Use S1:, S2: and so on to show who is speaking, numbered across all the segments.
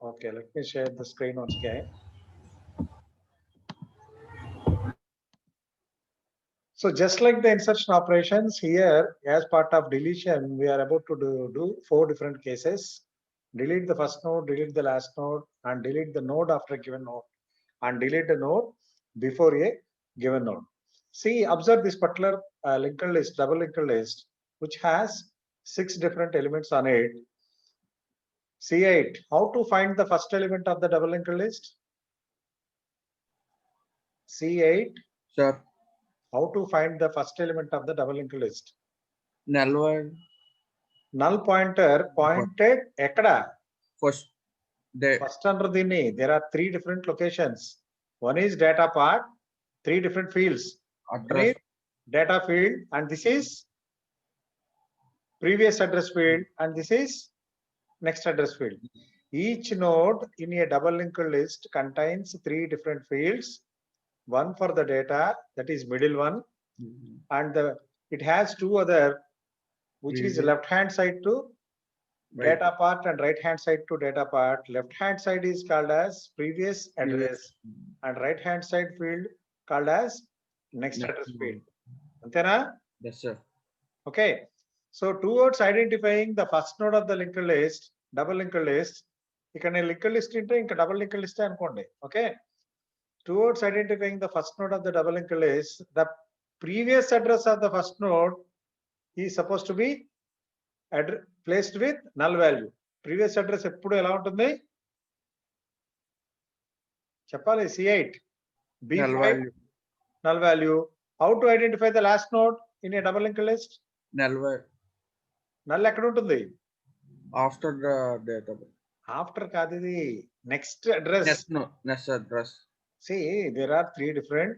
S1: Okay, let me share the screen once again. So just like the insertion operations here, as part of deletion, we are about to do 4 different cases. Delete the first node, delete the last node, and delete the node after a given node, and delete the node before a given node. See, observe this particular linked list, double linked list, which has 6 different elements on it. C8, how to find the first element of the double linked list? C8,
S2: Sir,
S1: how to find the first element of the double linked list?
S2: null
S1: Null pointer pointed ekkada?
S2: first the
S1: First under the there are 3 different locations. One is data part, 3 different fields. One
S2: address.
S1: is data field, and this is previous address field, and this is next address field. Each node in a double linked list contains 3 different fields. One for the data, that is middle one, and it has 2 other, which is left hand side to data part and right hand side to data part. Left hand side is called as previous address, and right hand side field called as next address field. Antena?
S2: Yes, sir.
S1: Okay. So towards identifying the first node of the linked list, double linked list, ఇక్కడ నేను linked list అంటే ఇంకా double linked list అనుకోండి. Okay. Towards identifying the first node of the double linked list, the previous address of the first node is supposed to be placed with null value. Previous address ఎప్పుడు ఎలా ఉంటుంది? చెప్పాలి. C8, B5, null value. How to identify the last node in a double linked list? Null ఎక్కడ ఉంటుంది?
S2: After the data.
S1: After కాదు ఇది, next address.
S2: Next address.
S1: See, there are 3 different.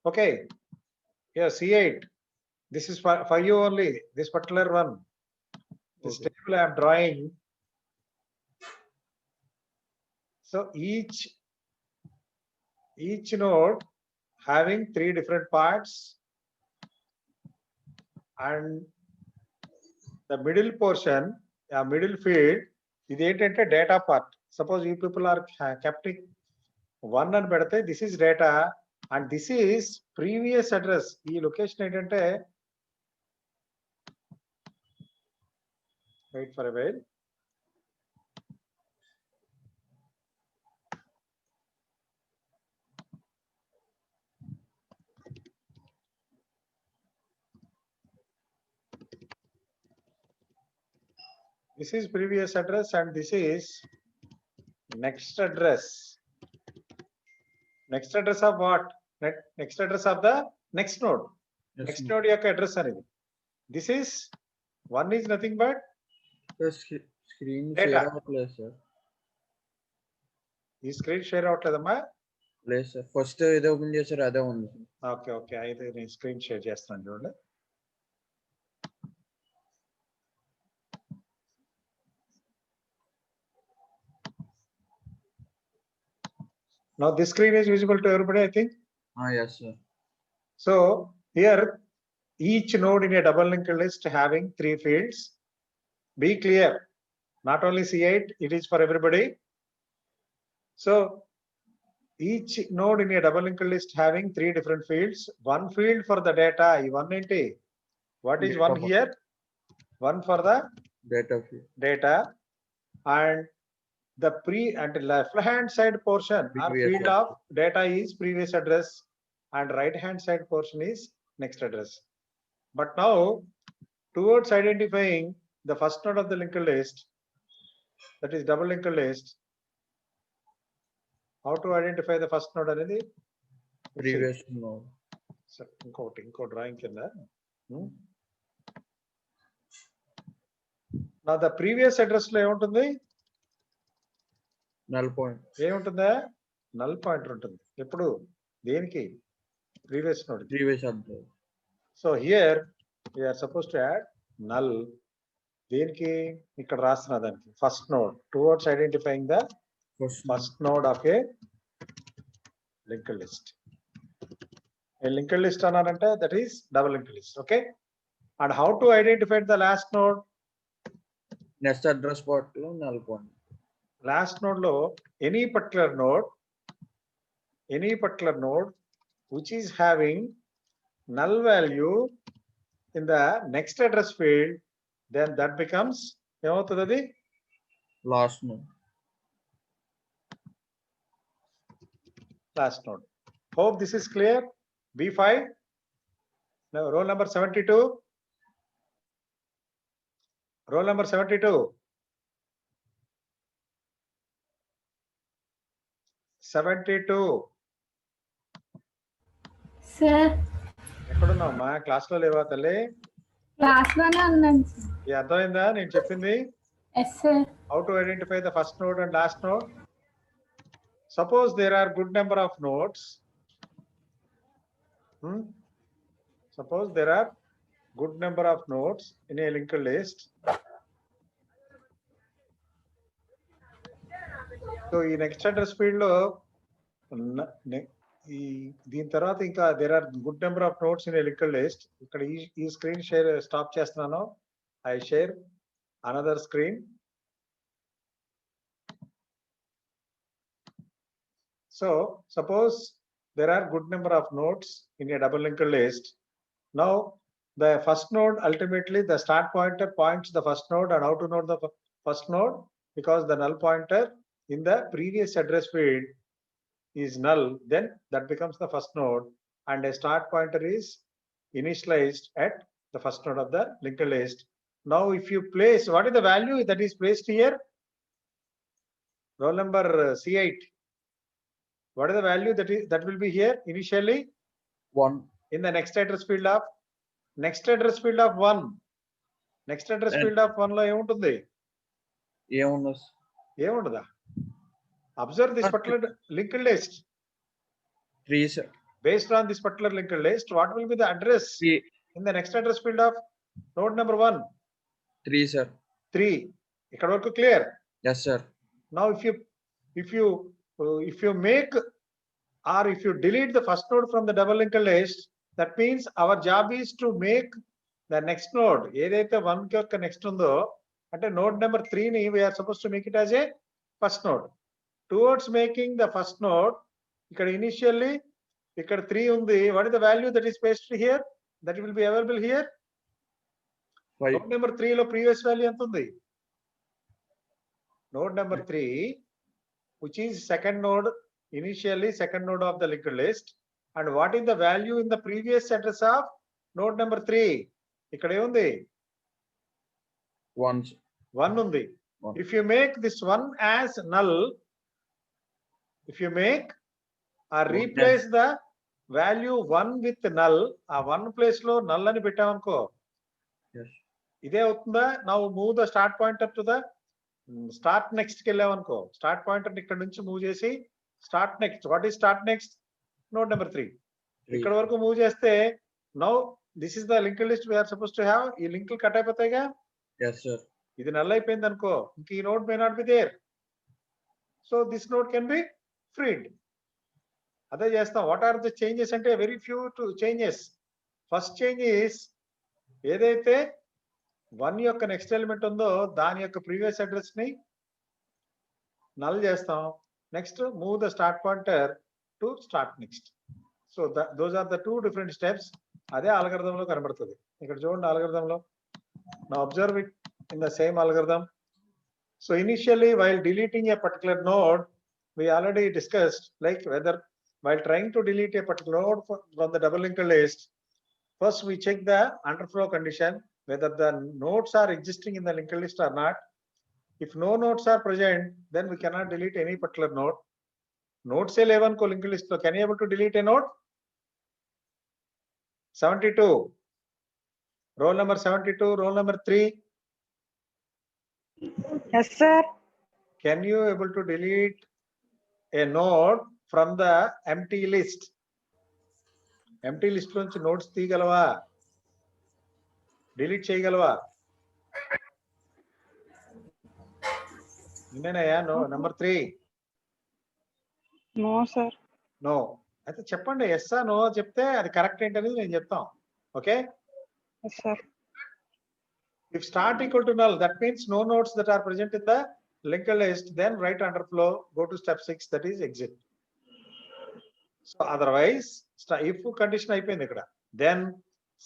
S1: Okay, yeah, C8. This is for you only, this particular one. This table I am drawing. So each node having 3 different parts, and the middle portion, middle field, ఇది ఏంటంటే data part. Suppose you people are keeping 1 అని పెడితే, this is data and this is previous address. ఈ location ఏంటంటే, wait for a while. This is previous address and this is next address. Next address of what? Next address of the next node. Next node యొక్క address అనేది. This is, one is nothing but
S2: screen
S1: data.
S2: share అవ్వట్లేదు sir.
S1: ఈ screen share అవ్వట్లేదమ్మా?
S2: లేదు sir, first ఏదో open చేశారు అదే ఉంది.
S1: Okay okay, అయితే నేను స్క్రీన్ షేర్ చేస్తాను చూడండి. Now this screen is visible to everybody, I think.
S2: Yes sir.
S1: So here each node in a double linked list having 3 fields. Be clear, not only C8, it is for everybody. So each node in a double linked list having 3 different fields. One field for the data, one into what is one here? One for the
S2: Data field.
S1: Data, and the left hand side portion or field of data is previous address, and right hand side portion is next address. But now towards identifying the first node of the linked list, that is double linked list, how to identify the first node అనేది
S2: Previous node.
S1: ఇంకో drawing కింద నా the previous address లో ఏముంటుంది
S2: Null point.
S1: ఏముంటుందా null pointer ఉంటుంది ఎప్పుడు దేనికి previous node
S2: Previous address.
S1: So here we're suppose to add null దేనికి ఇక్కడ రాస్తున్నా దానికి first node towards identifying the first node of a linked list a linked list అన్నారంటే that is double linked list. Okay, and how to identify the last node?
S2: Next address part lo null point.
S1: Last node lo any particular node which is having null value in the next address field, then that becomes ఏమవుతుంది అది
S2: Last node.
S1: Last node. Hope this is clear. B5. Now roll number 72. Roll number 72. 72.
S3: Sir
S1: ఎక్కడున్నావమ్మా class లో లేవా తల్లి
S3: class లోనే ఉన్నాను sir.
S1: ఇది అర్థమైందా నేను చెప్పింది
S3: yes sir.
S1: how to identify the first node and last node? Suppose there are good number of nodes. Suppose there are good number of nodes in a linked list. So in next address field lo దీని తర్వాత ఇంకా there are good number of nodes in a linked list. ఇక్కడ ఈ screen share stop చేస్తున్నాను. I share another screen. So suppose there are good number of nodes in a double linked list. Now the first node, ultimately the start pointer points the first node, and how to know the first node? Because the null pointer in the previous address field is null, then that becomes the first node, and a start pointer is initialized at the first node of the linked list. Now if you place, what is the value that is placed here? Roll number C8. What is the value that will be here initially?
S2: 1.
S1: In the next address field of 1. Next address field of 1 లో ఏముంటుంది ఏముండదా? Observe this particular linked list.
S2: 3 sir.
S1: Based on this particular linked list, what will be the address
S2: 3.
S1: in the next address field of node number 1?
S2: 3 sir.
S1: 3. ఇక్కడ వరకు clear?
S2: Yes sir.
S1: Now if you make or if you delete the first node from the double linked list, that means our job is to make the next node ఏదైతే 1 యొక్క next ఉందో అంటే node number 3 ని we are supposed to make it as a first node. Towards making the first node, ఇక్కడ initially ఇక్కడ 3 ఉంది. What is the value that is pasted here that will be available here?
S2: 5.
S1: Node number 3 లో previous value ఎంత ఉంది? Node number 3, which is second node, initially second node of the linked list, and what is the value in the previous address of node number 3? ఇక్కడ ఏముంది?
S2: 1.
S1: 1 ఉంది.
S2: 1.
S1: If you make this one as null, if you make or replace the value 1 with null, ఆ 1 place లో null అని పెట్టామనుకో,
S2: Yes.
S1: ఇదే అవుతుందా? Now move the start pointer to the start next కి వెళ్ళామనుకో, start pointer ఇక్కడ నుంచి మూవ్ చేసి start next. What is start next? Node number 3. ఇక్కడ వరకు మూవ్ చేస్తే now this is the linked list we're suppose to have. ఈ లింకులు cut అయిపోతాయిగా.
S2: Yes sir.
S1: ఇది నల్ అయిపోయింది అనుకో, ఇంక ఈ node may not be there. So this node can be freed. అదే చేస్తాం. వాట్ ఆర్ ద చేంజెస్ అంటే very few changes. First change is ఏదైతే 1 యొక్క నెక్స్ట్ ఎలిమెంట్ ఉందో దాని యొక్క ప్రీవియస్ అడ్రస్ ని నల్ చేస్తాం. Next move the start pointer to start next. So those are the 2 different steps. అదే అల్గోరిథం లో కనబడుతుంది. ఇక్కడ చూడండి అల్గోరిథం లో. Now observe it in the same algorithm. So initially while deleting a particular node, we already discussed like whether while trying to delete a particular node from the double linked list, first we check the underflow condition. whether the nodes are existing in the linked list or not. If no nodes are present, then we cannot delete any particular node. Node say 11 ko linked list lo, can you able to delete a node? 72. Roll number 72, roll number 3.
S4: Yes, sir.
S1: Can you able to delete a node from the empty list? Empty list నుంచి nodes తీయగలవా? Delete చేయగలవా? నిన్నేనయ్యా no number 3.
S4: No, sir.
S1: No. అయితే చెప్పండి yes ఆ no చెప్తే అది correct ఏంటనేది నేను చెప్తాం. Okay?
S4: Yes, sir.
S1: If start equal to null, that means no nodes that are present in the linked list, then write under flow, go to step 6, that is exit. So otherwise, if condition అయిపోయింది ఇక్కడ, then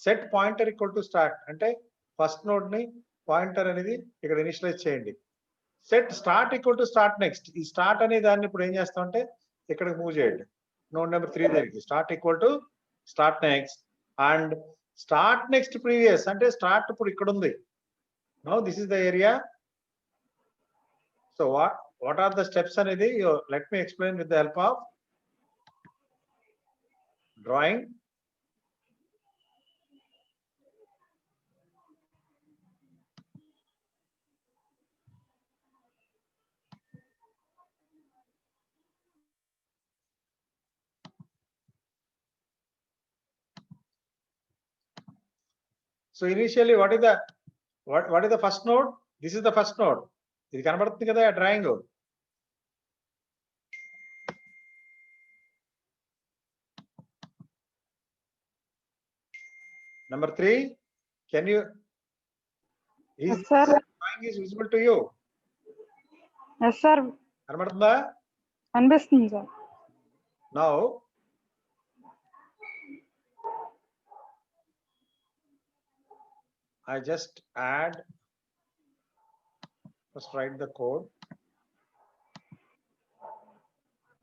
S1: set pointer equal to start అంటే first node ని pointer అనేది ఇక్కడ initialise చేయండి. Set start equal to start next. ఈ start అనే దాన్ని ఇప్పుడు ఏం చేస్తాం అంటే ఇక్కడికి మూవ్ చేయండి. నోడ్ నెంబర్ 3 దగ్గరికి start equal to start next and start next previous అంటే స్టార్ట్ ఇప్పుడు ఇక్కడ ఉంది. Now this is the area. So what are the steps అనేది let me explain with the help of drawing. So initially what is the first node? This is the first node. ఇది కనబడుతుంది కదా drawing. Number 3, can you
S4: Yes, sir.
S1: drawing is visible to you?
S4: Yes, sir.
S1: కనబడుతుందా?
S4: అనిపిస్తుంది sir.
S1: Now I just add, first write the code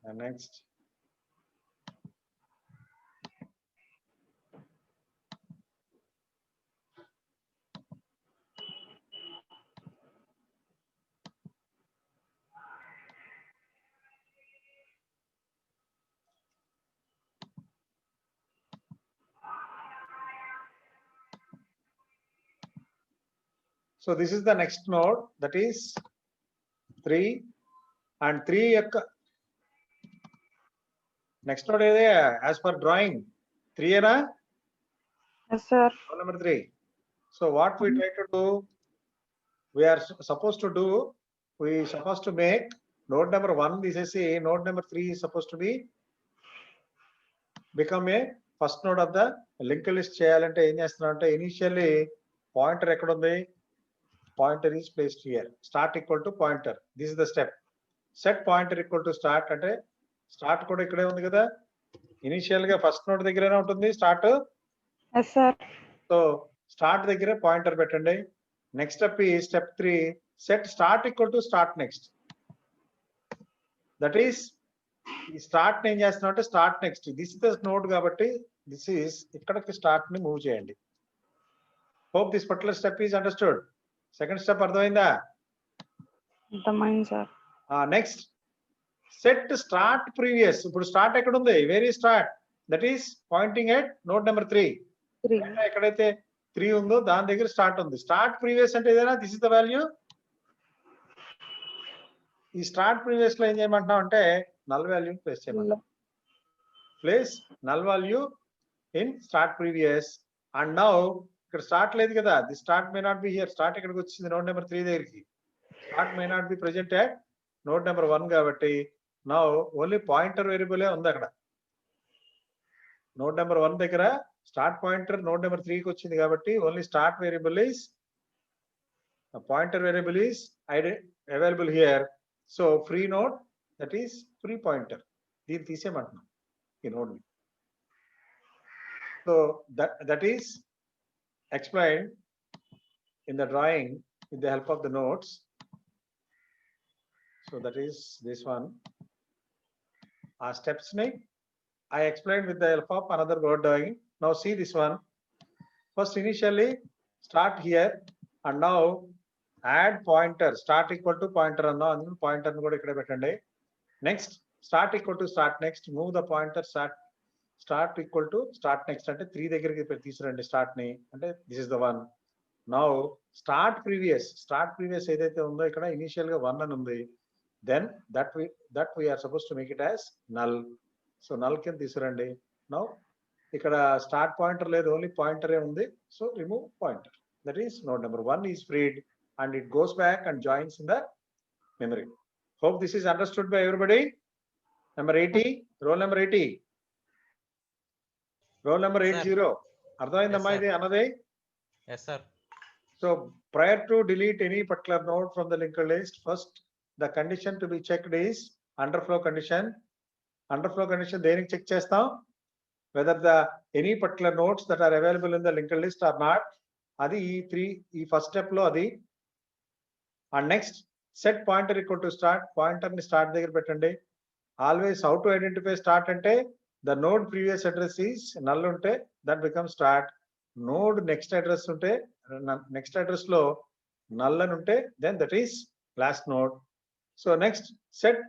S1: and next so this is the next node, that is 3 and 3 యొక్క next node ఏదే as per drawing 3 ఏనా?
S4: Yes, sir.
S1: Node number 3. So what we try to do, we are supposed to make node number 1 తీసేసి node number 3 is supposed to be become a first node of the linked list చేయాలంటే ఏం చేస్తున్నాం అంటే initially pointer ఎక్కడ ఉంది? Pointer is placed here. Start equal to pointer. This is the step. Set pointer equal to start అంటే start కూడా ఇక్కడే ఉంది కదా. ఇనిషియల్ గా ఫస్ట్ నోడ్ దగ్గరనే ఉంటుంది start.
S4: Yes, sir.
S1: So start దగ్గర పాయింటర్ పెట్టండి. నెక్స్ట్ స్టెప్ ఈ step 3, set start equal to start next. That is ఈ స్టార్ట్ ఏం చేస్తున్నాం అంటే start next. This is the node కాబట్టి దిస్ ఈస్ ఇక్కడికి స్టార్ట్ ని మూవ్ చేయండి. Hope this particular step is understood. Second step అర్థమైందా?
S4: అర్థమైంది sir.
S1: Next set start previous. ఇప్పుడు స్టార్ట్ ఎక్కడ ఉంది? Very start, that is Poynting at node number 3.
S4: 3.
S1: ఎక్కడైతే 3 ఉందో దాని దగ్గర స్టార్ట్ ఉంది. స్టార్ట్ ప్రీవియస్ అంటే ఏదైనా దిస్ ఇస్ ద వాల్యూ. ఈ స్టార్ట్ ప్రీవియస్ లో ఏం చేయమంటున్నాం అంటే నల్ వాల్యూ ప్లేస్ చేయమంటాం. Place null value in start previous. And now ఇక్కడ స్టార్ట్ లేదు కదా, the start may not be here. Start ఇక్కడికి వచ్చింది నోడ్ నెంబర్ 3 దగ్గరికి. Start may not be present at node number 1 కాబట్టి నౌ ఓన్లీ పాయింటర్ వేరియబులే ఉంది అక్కడ. నోడ్ నెంబర్ 1 దగ్గర స్టార్ట్ పాయింటర్ నోడ్ నెంబర్ 3కి వచ్చింది కాబట్టి only start variable is pointer variable is available here. So free node, that is free pointer. దీన్ని తీసేయమంటున్నాం ఈ node ని. So that is explained in the drawing with the help of the notes. So that is this one. Our steps I explained with the help of another word drawing. Now see this one. First initially start here and now add pointer, start equal to pointer and now pointer next start equal to start next, move the pointer start equal to start next అంటే 3 దగ్గరికి తీసుకురండి start ని అంటే this is the one. Now start previous ఏదైతే ఉందో ఇక్కడ initial గా 1 అని ఉంది, then that we are supposed to make it as null. So null కింద తీసుకురండి. Now ఇక్కడ స్టార్ట్ పాయింటర్ లేదు, ఓన్లీ పాయింటరే ఉంది. So remove pointer, that is node number 1 is freed and it goes back and joins in the memory. Hope this is understood by everybody. Number 80, roll number 80, roll number 80. అర్థమైందమ్మా ఇది అన్నదే?
S5: Yes, sir.
S1: So prior to delete any particular node from the linked list, first the condition to be checked is underflow condition. Underflow condition దేనికి check చేస్తాం? Whether the any particular nodes that are available in the linked list or not. అది ఈ first step లో అది. And next set pointer equal to start, pointer ని start దగ్గర పెట్టండి. Always how to identify start అంటే the node previous address is null ఉంటే that becomes start. Node next address ఉంటే next address లో null అని ఉంటే then that is last node. So next set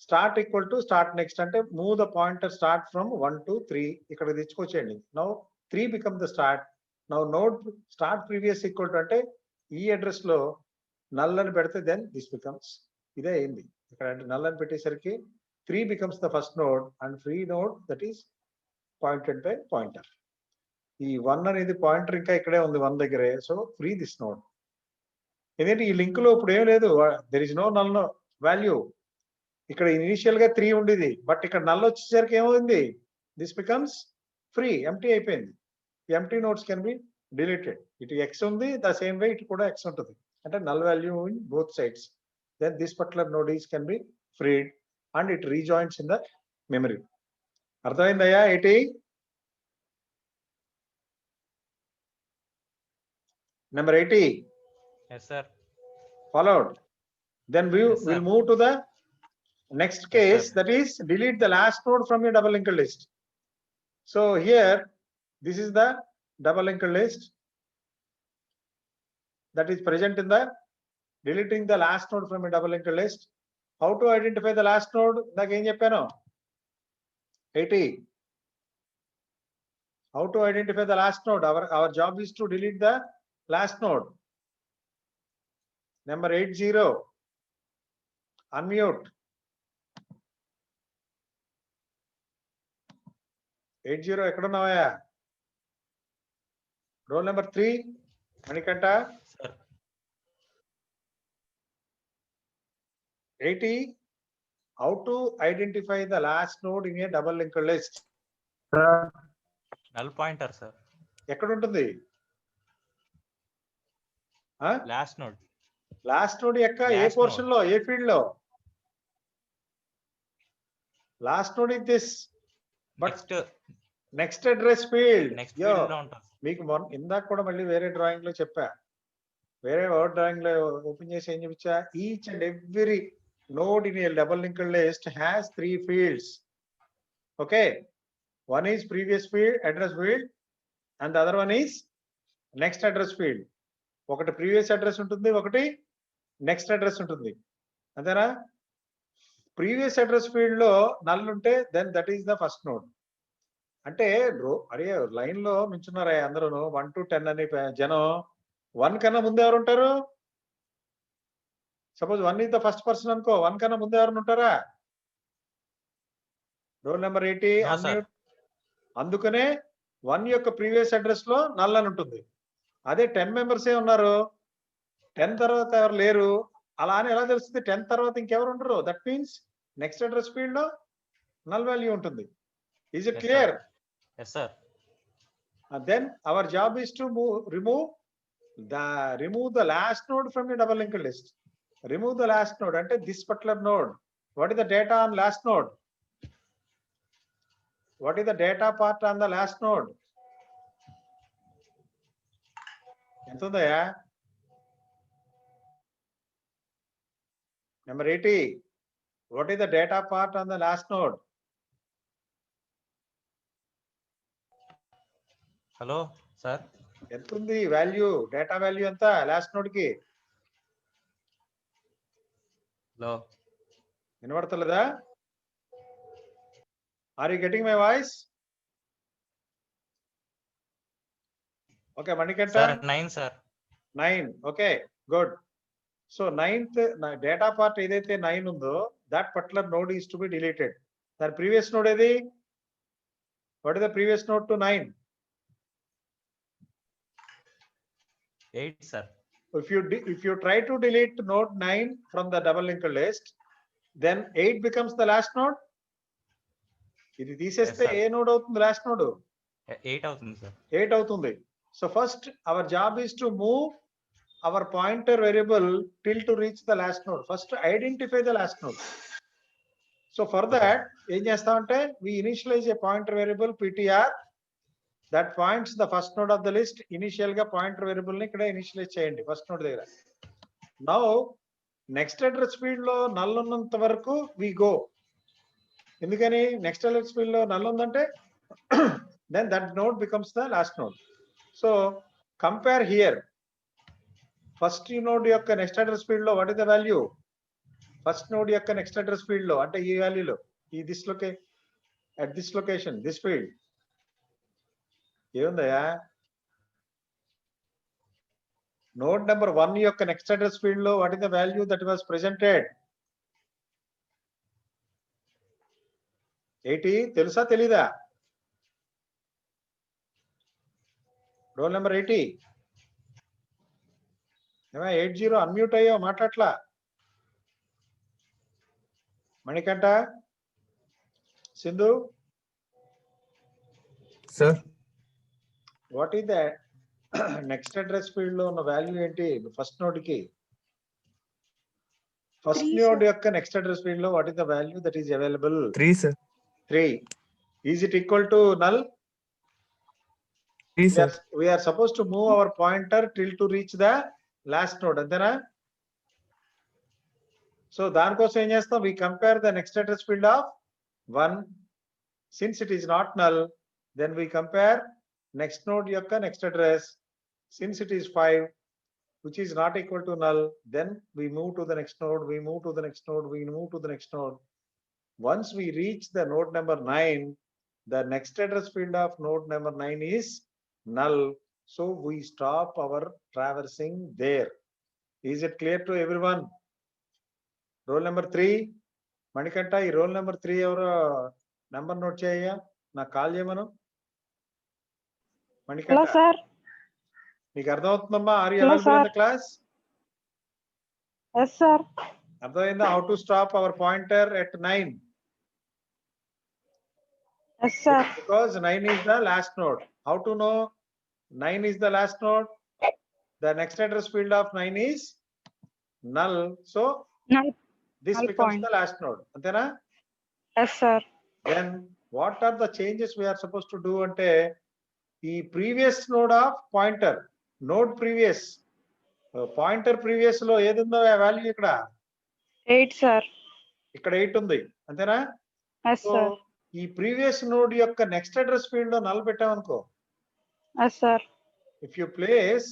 S1: start equal to start next అంటే move the pointer start from 1 to 3 ఇక్కడ తెచ్చుకొచ్చేయండి. Now 3 become the start. Now node start previous equal to అంటే ఈ address లో null అని పెడితే then this becomes ఇదే అయింది. ఇక్కడ null అని పెట్టేసరికి 3 becomes the first node and free node that is pointed by pointer. ఈ 1 అనేది పాయింటర్ ఇంకా ఇక్కడే ఉంది 1 దగ్గరే. So free this node. ఎందుకంటే ఈ లింక్ లో ఇప్పుడు ఏం లేదు, there is no null value. ఇక్కడ ఇనిషియల్ గా 3 ఉండేది, బట్ ఇక్కడ నల్ వచ్చేసరికి ఏమైంది, దిస్ బికమ్స్ ఫ్రీ, ఎంటీ అయిపోయింది. Empty nodes can be deleted. ఇటు ఎక్స్ ఉంది, ద సేమ్ వే ఇటు కూడా ఎక్స్ ఉంటుంది, అంటే null value in both sides. Then this particular node is can be freed and it rejoins in the memory. అర్థమైందయ్యా? 80. Number 80.
S5: Yes, sir.
S1: Followed. Then we
S5: Yes, sir.
S1: will move to the next case, that is delete the last node from your double linked list. So here this is the double linked list that is present in the deleting the last node from a double linked list. How to identify the last node? Again cheppano 80. How to identify the last node? Our job is to delete the last node. Number 80. Unmute. 80 ekkudunnavaya? Roll number 3, Manikanta.
S5: Sir.
S1: 80. How to identify the last node in a double linked list?
S5: Null pointer, sir.
S1: ఎక్కడుంటుంది?
S5: Last node.
S1: Last node యొక్క ఏ
S5: Last
S1: portion లో, ఏ field లో? Last node is this, but next address field.
S5: Next field లో ఉంటుంది.
S1: మీకు ఇందాక కూడా మళ్ళీ వేరే డ్రాయింగ్ లో చెప్పా, వేరే వర్డ్ డ్రాయింగ్ లో ఓపెన్ చేసి ఏం చూపించా, each and every node in a double linked list has 3 fields. Okay, one is previous field address field and the other one is next address field. ఒకటి ప్రీవియస్ అడ్రస్ ఉంటుంది, ఒకటి next address ఉంటుంది, అంతేనా? Previous address field లో null ఉంటే then that is the first node. అంటే అరే line లో మించున్నారా అందరూ 1 to 10 అని జనం. 1 కన్నా ముందు ఎవరు ఉంటారు? Suppose 1 is the first person అనుకో, 1 కన్నా ముందు ఎవరు ఉంటారా? Roll number 80
S5: No, sir.
S1: Unmute. అందుకనే 1 యొక్క ప్రీవియస్ అడ్రస్ లో నల్ అని ఉంటుంది. అదే 10 మెంబర్స్ ఏ ఉన్నారు, 10 తర్వాత ఎవరు లేరు, అలా అని ఎలా తెలుస్తుంది? 10 తర్వాత ఇంకెవరు ఉండరు, that means next address field లో నల్ వాల్యూ ఉంటుంది. Is it
S5: Yes,
S1: clear?
S5: Yes, sir.
S1: Then our job is to remove the last node from the double linked list. Remove the last node అంటే this particular node. What is the data on last node? What is the data part on the last node? ఎంత ఉందయ్యా? Number 80. What is the data part on the last node?
S5: Hello, sir.
S1: ఎంత ఉంది value, data value ఎంత last node కి?
S5: Low.
S1: వినబడతలేదా? Are you getting my voice? Okay Manikanta,
S5: Sir, 9, sir.
S1: 9. Okay good. So 9th data part ఏదైతే 9 ఉందో that particular node is to be deleted. దాని previous node ఏది? What is the previous node to 9?
S5: 8, sir.
S1: If you try to delete node 9 from the double linked list, then 8 becomes the last node. ఇది తీసేస్తే
S5: Yes, sir.
S1: ఏ node అవుతుంది last node?
S5: 8 అవుతుంది, sir.
S1: 8 అవుతుంది. So first our job is to move our pointer variable till to reach the last node. First identify the last node. So for that ఏం చేస్తామంటే we initialize a pointer variable ptr that points the first node of the list. Initial గా pointer variable ని ఇక్కడ initialise చేయండి first node దగ్గర. Now next address field లో null ఉన్నంత వరకు వి గో. ఎందుకని నెక్స్ట్ అడ్రస్ ఫీల్డ్ లో నల్ ఉందంటే then that node becomes the last node. So compare here. First node యొక్క నెక్స్ట్ అడ్రస్ ఫీల్డ్ లో what is the value? First node యొక్క next address field లో అంటే ఈ వాల్యూలో ఈ this at this location this field ఏముందయా? నోడ్ నెంబర్ 1 యొక్క నెక్స్ట్ అడ్రస్ ఫీల్డ్ లో what is the value that was presented? 80 తెలుసా తెలీదా? రోల్ నెంబర్ 80 ఏమా 80 అన్మ్యూట్ అయ్యో మాట్లాడట్లా. Manikanta, Sindhu,
S6: sir
S1: what is the next address field లో ఉన్న వాల్యూ ఏంటి ఫస్ట్ నోడ్ కి? First
S4: 3,
S1: node
S4: sir.
S1: యొక్క నెక్స్ట్ అడ్రస్ ఫీల్డ్ లో what is the value that is available?
S6: 3 sir.
S1: 3. Is it equal to null?
S6: 3 sir.
S1: We are supposed to move our pointer till to reach the last node, అంతేనా? So దానికోసం ఏం చేస్తాం? we compare the next address field of 1. Since it is not null, then we compare next node యొక్క next address. Since it is 5, which is not equal to null, then we move to the next node, we move to the next node, we move to the next node. Once we reach the node number 9, the next address field of node number 9 is null. So we stop our traversing there. Is it clear to everyone? Roll number 3. Manikanta, ఈ roll number 3 ఎవరో number note చేయయ్యా, నాకు call చేయమను.
S4: Hello
S1: Manikanta,
S4: sir.
S1: నీకు అర్థమవుతుందమ్మా? Are you
S4: Hello,
S1: available in
S4: sir.
S1: The class?
S4: Yes sir.
S1: అర్థమైందా? How to stop our pointer at 9?
S4: Yes sir.
S1: Because 9 is the last node. How to know 9 is the last node? The next address field of 9 is null. So this
S4: Null
S1: becomes
S4: point.
S1: the last node. Antena?
S4: Yes sir.
S1: Then what are the changes we are supposed to do? Ante the previous node of pointer, node previous, pointer previous lo edundo value ikkada
S4: 8 sir.
S1: ikkada 8 undi. Antena?
S4: Yes sir.
S1: So ఈ previous node యొక్క next address field లో null పెట్టామనుకో,
S4: yes sir.
S1: If you place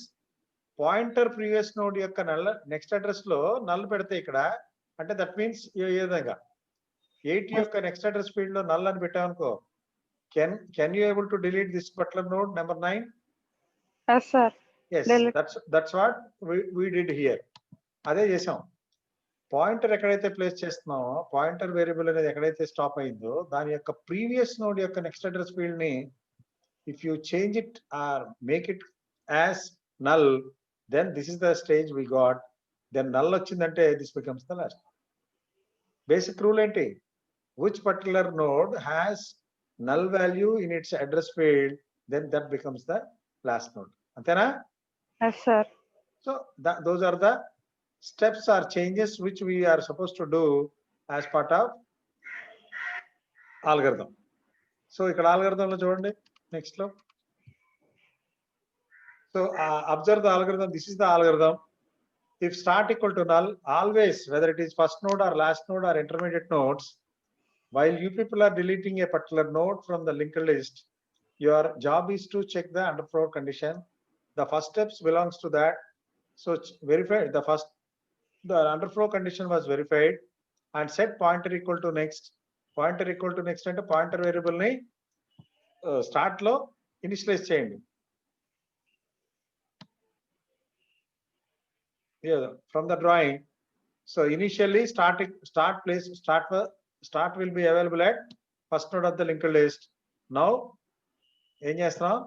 S1: pointer previous node యొక్క next address లో null పెడితే ఇక్కడ అంటే that means ఈ విధంగా 8 యొక్క నెక్స్ట్ అడ్రస్ ఫీల్డ్ లో నల్ అని పెట్టామనుకో, can you able to delete this particular node number 9?
S4: Yes sir.
S1: yes that's what we did here. అదే చేసాం. పాయింటర్ ఎక్కడైతే ప్లేస్ చేస్తున్నామో, పాయింటర్ వేరియబుల్ అనేది ఎక్కడైతే స్టాప్ అయిందో దాని యొక్క ప్రీవియస్ నోడ్ యొక్క నెక్స్ట్ అడ్రస్ ఫీల్డ్ ని if you change it or make it as null, then this is the stage we got. Then null వచ్చిందంటే this becomes the last. Basic rule ఏంటి? Which particular node has null value in its address field, then that becomes the last node. అంతేనా?
S4: Yes sir.
S1: So those are the steps or changes which we are supposed to do as part of algorithm. So ఇక్కడ algorithm లో చూడండి next లో. So observe the algorithm. This is the algorithm. If start equal to null, always whether it is first node or last node or intermediate nodes, while you people are deleting a particular node from the linked list, your job is to check the underflow condition. the first steps belongs to that. So verify the first, the underflow condition was verified and set pointer equal to next. Pointer equal to next అంటే pointer variable ని start లో initialize చేయండి. Yeah, from the drawing. So initially start will be available at first node of the linked list. Now ఏం చేస్తున్నాం,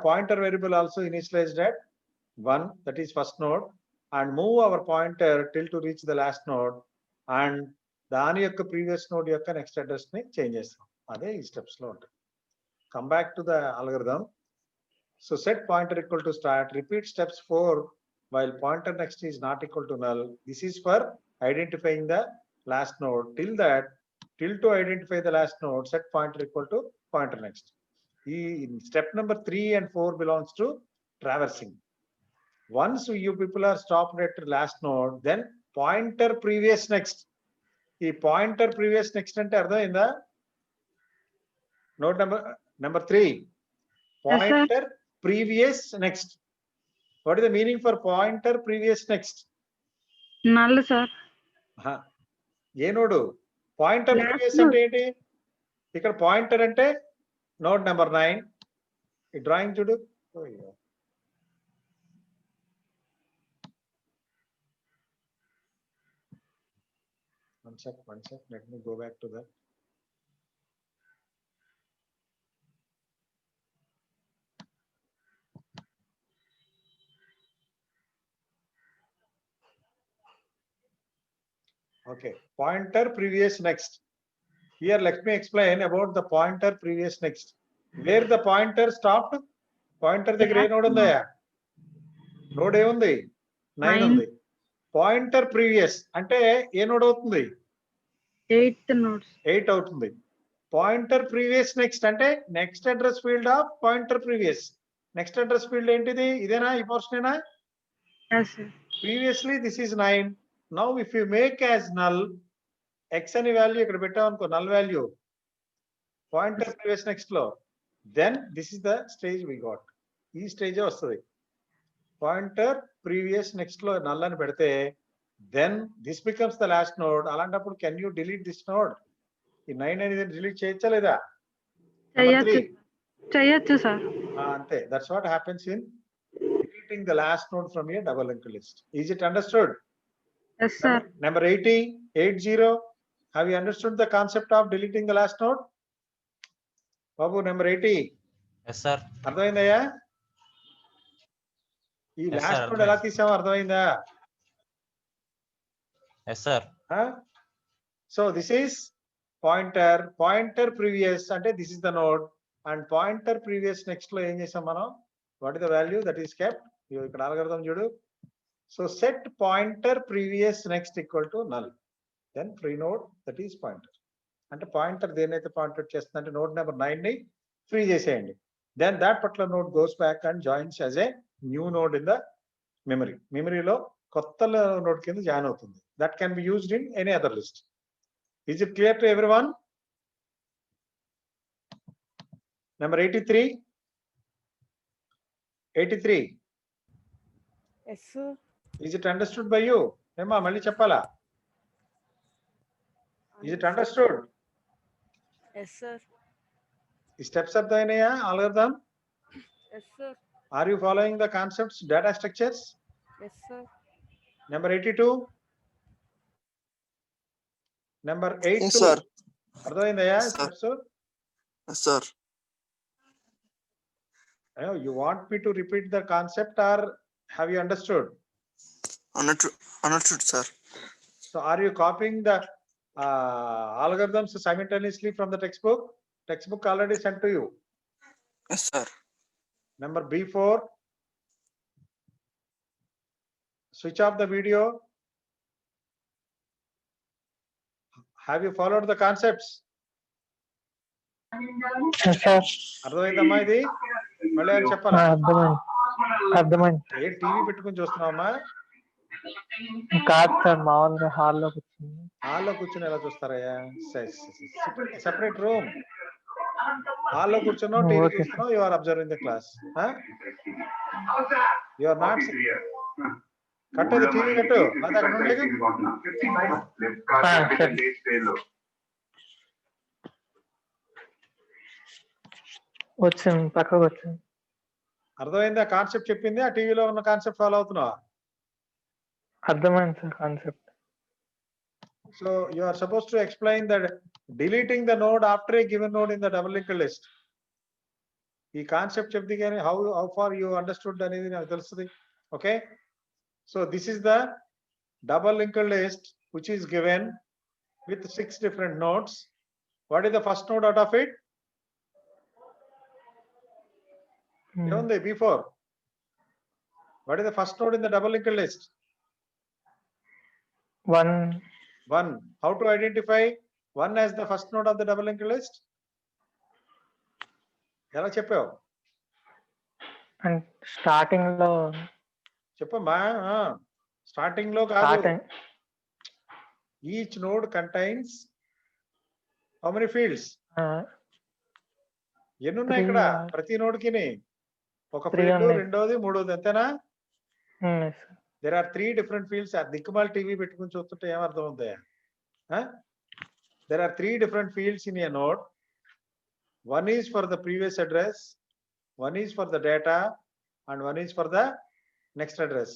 S1: pointer variable also initialized at 1, that is first node, and move our pointer till to reach the last node, and దాని యొక్క previous node యొక్క next address ని change చేస్తాం. అదే ఈ steps లో ఉంటుంది. Come back to the algorithm. So set pointer equal to start, repeat steps 4 while pointer next is not equal to null. This is for identifying the last node. Till to identify the last node, set pointer equal to pointer next. Step number 3 and 4 belongs to traversing. Once you people are stopped at last node, then pointer previous next. Pointer previous next ante ardhamayinda? Node number 3. Pointer previous next. What is the meaning for pointer previous next?
S4: null sir.
S1: A node? Pointer previous అంటే ఏంటి? ఇక్కడ pointer అంటే node number 9. ఈ drawing చూడు. One sec, let me go back to that. Okay, pointer previous next. Here let me explain about the pointer previous next. Where the pointer stopped? Pointer దగ్గర ఏ node ఉందా? Node ఏముంది? 9 ఉంది. Pointer previous అంటే ఏ node అవుతుంది?
S4: 8th node.
S1: 8 అవుతుంది. Pointer previous next అంటే next address field of pointer previous. Next address field ఏంటిది? ఇదేనా? ఈ పోర్షన్ ఏనా?
S4: Yes sir.
S1: Previously this is 9. Now if you make as null, x any value ఇక్కడ పెట్టామనుకో, null value, pointer previous next లో, then this is the stage we got. ఈ stage వస్తుంది. Pointer previous next లో null అని పెడితే, then this becomes the last node. అలాంటప్పుడు can you delete this node? ఈ 9 అనేది delete చేయొచ్చా లేదా?
S4: చేయొచ్చు sir.
S1: అంతే. That's what happens in deleting the last node from a double linked list. Is it understood?
S4: Yes sir.
S1: Number 80. Have you understood the concept of deleting the last node? Babu, number 80.
S5: Yes sir.
S1: అర్థమైందయ్యా? ఈ
S5: Yes,
S1: last
S5: sir,
S1: node ఎలా తీసామో అర్థమైందా?
S5: Yes sir.
S1: So this is pointer previous అంటే this is the node, and pointer previous next లో ఏం చేసాం మనం? What is the value that is kept? ఇక్కడ algorithm చూడు. So set pointer previous next equal to null. Then free node, that is pointer. అంటే pointer దేనైతే pointer చేస్తుందంటే node number 9 ని free చేసేయండి. Then that particular node goes back and joins as a new node in the memory. మెమరీలో కొత్త node కింద join అవుతుంది. That can be used in any other list. Is it clear to everyone? Number 83.
S6: Yes sir.
S1: Is it understood by you? ఏమా మళ్ళీ చెప్పాలా? Is it understood?
S6: Yes sir.
S1: Steps అర్థమైనాయా? algorithm?
S6: Yes sir.
S1: Are you following the concepts, data structures?
S6: Yes sir.
S1: Number 82. Number 8.
S7: Yes sir.
S1: అర్థమైందయ్యా?
S7: Yes, sir.
S1: steps?
S7: Yes sir.
S1: You want me to repeat the concept or have you understood?
S7: Understood sir.
S1: So are you copying the algorithms simultaneously from the textbook? Textbook already sent to you.
S7: Yes sir.
S1: Number B4. Switch off the video. Have you followed the concepts?
S8: Yes sir.
S1: అర్థమైందమ్మా ఇది? మళ్ళీ అని చెప్పాలా?
S8: అర్థమైంది.
S1: ఏ TV పెట్టుకుని చూస్తున్నావమ్మా?
S8: కాదు sir, మామూలుగా హాల్లో కూర్చుని.
S1: హాల్లో కూర్చుని ఎలా చూస్తారయ్యా? Separate room. హాల్లో కూర్చున్నావు, టీవీ
S8: Okay, sir.
S1: చూస్తున్నావు, you are observing the class. You are not కట్టేది టీవీ కట్టు, అది అక్కడ ఉండేది.
S8: వచ్చింది, పక్కకు వచ్చింది.
S1: అర్థమైంది ఆ కాన్సెప్ట్ చెప్పింది, ఆ టీవీలో ఉన్న కాన్సెప్ట్ ఫాలో అవుతున్నావా?
S8: అర్థమైంది sir concept.
S1: So you are supposed to explain that deleting the node after a given node in the double linked list. ఈ కాన్సెప్ట్ చెప్తే కానీ how far you understood అనేది నాకు తెలుస్తుంది. Okay, so this is the double linked list which is given with 6 different nodes. What is the first node out of it? ఏముంది before? What is the first node in the double linked list?
S8: 1.
S1: 1. How to identify 1 as the first node of the double linked list? ఎలా చెప్పావు?
S8: And starting లో
S1: చెప్పమ్మా. Starting లో కాదు.
S8: Starting
S1: each node contains how many fields? ఎన్ని ఉన్నాయి ఇక్కడ? ప్రతి నోడ్ కి ఒక ఫీల్డ్, రెండోది, మూడోది, అంతేనా? There are 3 different fields. ఆ దిక్కుమాల టీవీ పెట్టుకుని చూస్తుంటే ఏమర్థం అవుతాయి? There are 3 different fields in a node. One is for the previous address, one is for the data, and one is for the next address.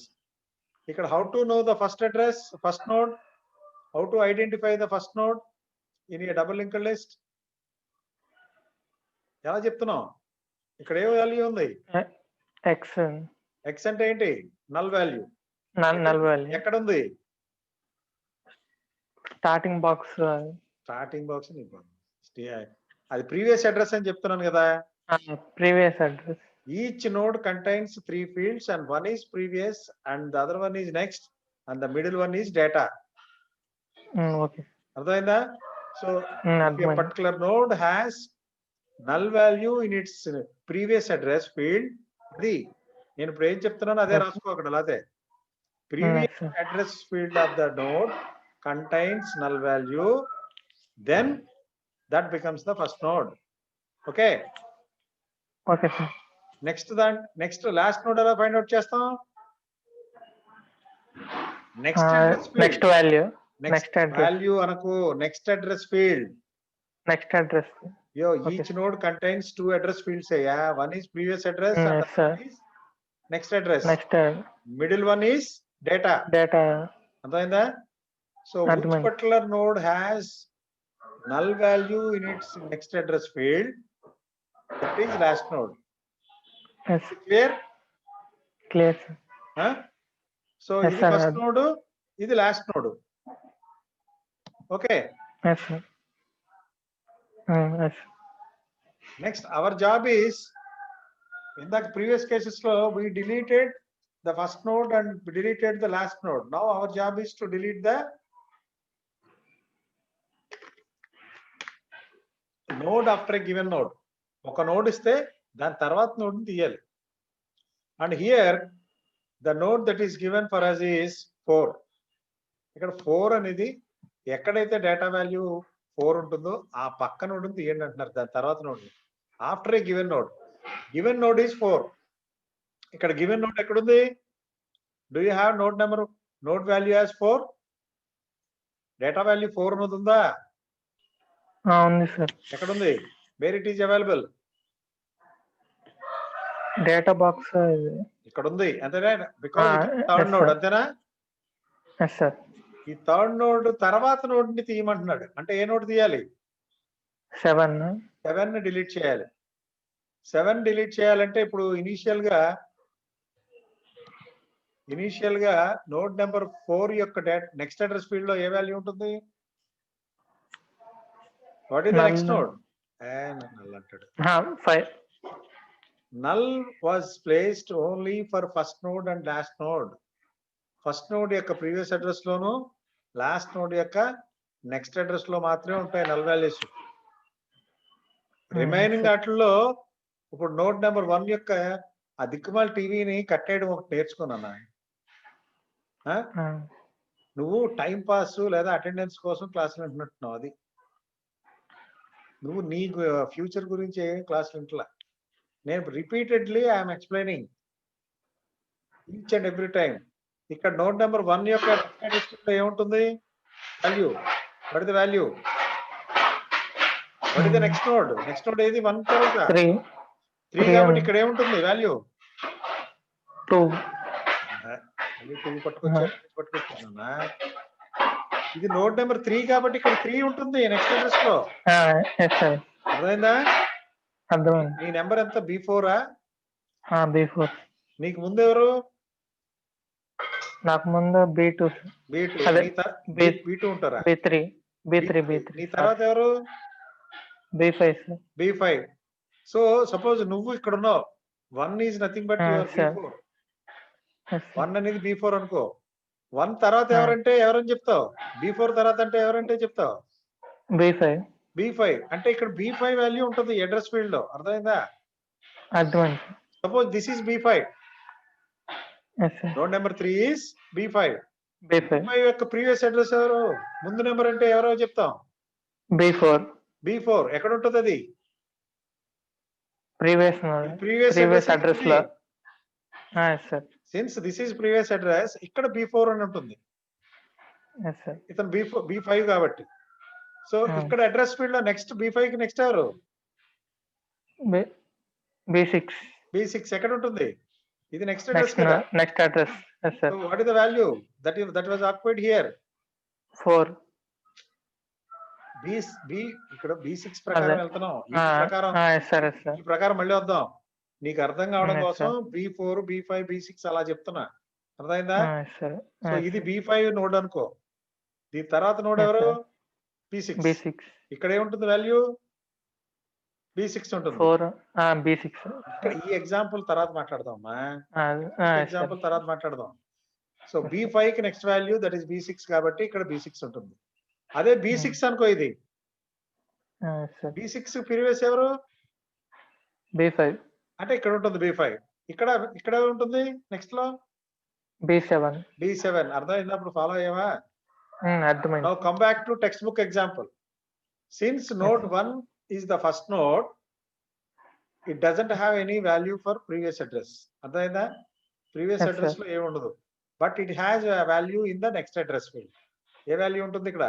S1: Here, how to know the first address, first node? How to identify the first node in a double linked list? ఎలా చెప్తున్నావు? ఇక్కడ ఏ value ఉంది?
S8: X.
S1: X అంటే ఏంటి? Null value.
S8: Null value
S1: ఎక్కడ ఉంది?
S8: Starting box.
S1: Starting box అది previous address అని చెప్తున్నాను కదా.
S8: Previous address.
S1: Each node contains 3 fields and one is previous and the other one is next and the middle one is data.
S8: Okay,
S1: అర్థమైందా? So a particular node has null value in its previous address field. అది నేను ఇప్పుడు ఏం చెప్తున్నాను అదే రాసుకో అక్కడ. అదే previous address field of the node contains null value, then that becomes the first node. Okay,
S8: okay sir.
S1: Next last node ఎలా ఫైండ్ అవుట్ చేస్తాం?
S8: Next value. Next address
S1: value అనకు, next address field.
S8: Next address.
S1: Each node contains 2 address fields. One is previous address and the other one is next address.
S8: Next
S1: Middle one is data.
S8: Data.
S1: అర్థమైందా? So which particular node has null value in its next address field? That is last node. Clear?
S8: Clear sir.
S1: So
S8: Yes,
S1: ఇది
S8: sir.
S1: first node, ఇది last node. Okay.
S8: Yes sir. Yes.
S1: Next, our job is, in the previous cases we deleted the first node and deleted the last node. Now our job is to delete the node after a given node. ఒక node ఇస్తే దాని తర్వాత node ని తీయాలి. And here the node that is given for us is 4. ఇక్కడ 4 అనేది ఎక్కడైతే data value 4 ఉంటుందో ఆ పక్క నోడ్ ని తీయండి అంటున్నారు. దాని తర్వాత node after a given node. Given node is 4. ఇక్కడ గివెన్ నోడ్ ఎక్కడుంది? Do you have node number, node value as 4? Data value 4 అనేది ఉందా?
S8: ఉంది సార్.
S1: ఎక్కడుంది? Where it is available?
S8: Data box
S1: ఇక్కడ ఉంది అంతేనా? బికాజ్ థర్డ్ నోడ్, అంతేనా?
S8: Yes sir.
S1: ఈ థర్డ్ నోడ్ తర్వాత నోడ్ ని తీయమంటున్నాడు. అంటే ఏ నోడ్ తీయాలి?
S8: 7.
S1: 7 ని డిలీట్ చేయాలి. 7 డిలీట్ చేయాలంటే ఇప్పుడు ఇనీషియల్ గా నోడ్ నెంబర్ 4 యొక్క నెక్స్ట్ అడ్రస్ ఫీల్డ్ లో ఏ వాల్యూ ఉంటుంది? What is the next node? Null అంటాడు.
S8: 5.
S1: Null was placed only for first node and last node. First node యొక్క ప్రీవియస్ అడ్రస్ లోను, లాస్ట్ నోడ్ యొక్క నెక్స్ట్ అడ్రస్ లో మాత్రమే ఉంటాయి నల్ వాల్యూస్. రిమైనింగ్ వాటిల్లో ఇప్పుడు నోడ్ నెంబర్ 1 యొక్క ఆ దిక్కుమాల టీవీని కట్టేయడం ఒకటి నేర్చుకున్నా. నువ్వు టైం పాస్ లేదా అటెండెన్స్ కోసం క్లాసులు అంటున్నట్టున్నావు. అది నువ్వు నీ ఫ్యూచర్ గురించి ఏం క్లాస్ వింటలా. నేను repeatedly I'm explaining each and every time. ఇక్కడ నోట్ నెంబర్ 1 యొక్క ఏముంటుంది? Value. What is the value? What is the next node? Next node ఏది? 1 తర్వాత
S8: 3.
S1: 3 కాబట్టి ఇక్కడ ఏముంటుంది వాల్యూ?
S8: 2.
S1: 2 పట్టుకొచ్చానా? ఇది నోడ్ నెంబర్ 3 కాబట్టి ఇక్కడ 3 ఉంటుంది నెక్స్ట్ అడ్రస్ లో.
S8: Yes sir.
S1: అర్థమైందా?
S8: అర్థమైంది.
S1: నీ నెంబర్ ఎంత? B4
S8: B4.
S1: నీకు ముందు ఎవరు?
S8: నాకు ముందు B2.
S1: B2.
S8: అదే,
S1: B2 ఉంటారా?
S8: B3.
S1: నీ తర్వాత ఎవరు?
S8: B5 sir.
S1: B5. So suppose నువ్వు ఇక్కడ ఉన్నావు. 1 is nothing but your
S8: sir.
S1: B4.
S8: Yes sir.
S1: 1 అనేది B4 అనుకో. 1 తర్వాత ఎవరంటే ఎవరని చెప్తావు? B4 తర్వాత అంటే ఎవరంటే చెప్తావు?
S8: B5.
S1: B5 అంటే ఇక్కడ B5 వాల్యూ ఉంటుంది అడ్రస్ ఫీల్డ్ లో. అర్థమైందా?
S8: అర్థమైంది.
S1: Suppose this is B5.
S8: Yes sir.
S1: Node number 3 is B5.
S8: B5.
S1: B5 యొక్క ప్రీవియస్ అడ్రస్ ఎవరు? ముందు నెంబర్ అంటే ఎవరో చెప్తాం?
S8: B4.
S1: B4 ఎక్కడ ఉంటుంది అది?
S8: ప్రీవియస్ అడ్రస్ లో. Yes sir.
S1: Since this is previous address, ఇక్కడ B4 అని ఉంటుంది.
S8: Yes sir.
S1: ఇతను B5 కాబట్టి. సో ఇక్కడ అడ్రస్ ఫీల్డ్ లో నెక్స్ట్ B5 కి నెక్స్ట్ ఎవరు?
S8: B6.
S1: B6 ఎక్కడ ఉంటుంది? ఇది నెక్స్ట్ అడ్రస్ కదా.
S8: Next address. Yes sir.
S1: What is the value that was occupied here?
S8: 4.
S1: ఇక్కడ B6 ప్రకారం వెళ్తున్నాం.
S8: Yes sir. Yes sir.
S1: ఈ ప్రకారం మళ్ళీ వద్దాం. నీకు అర్థం కావడం
S8: Yes,
S1: కోసం B4, B5, B6 అలా చెప్తున్నా. అర్థమైందా?
S8: Yes sir.
S1: సో ఇది B5 నోడ్ అనుకో. దీని తర్వాత నోడ్ ఎవరు? B6.
S8: B6.
S1: ఇక్కడ ఏముంటుంది వాల్యూ? B6 ఉంటుంది.
S8: 4. B6.
S1: ఇక్కడ ఈ ఎగ్జాంపుల్ తర్వాత మాట్లాడదాం అమ్మా. ఎగ్జాంపుల్ తర్వాత మాట్లాడదాం. సో B5 కి next value that is B6 కాబట్టి ఇక్కడ B6 ఉంటుంది. అదే B6 అనుకో ఇది. B6 ప్రీవియస్ ఎవరు?
S8: B5.
S1: అంటే ఇక్కడ ఉంటుంది B5. ఇక్కడ ఉంటుంది నెక్స్ట్ లో
S8: B7.
S1: B7. అర్థమైందా? అప్పుడు ఫాలో అయ్యావా?
S8: అర్థమైంది.
S1: Now come back to textbook example. Since node 1 is the first node, it doesn't have any value for previous address. అర్థమైందా? Previous
S8: Yes,
S1: address
S8: sir.
S1: లో ఏమి ఉండదు. But it has value in the next address field. A value ఉంటుంది ఇక్కడ?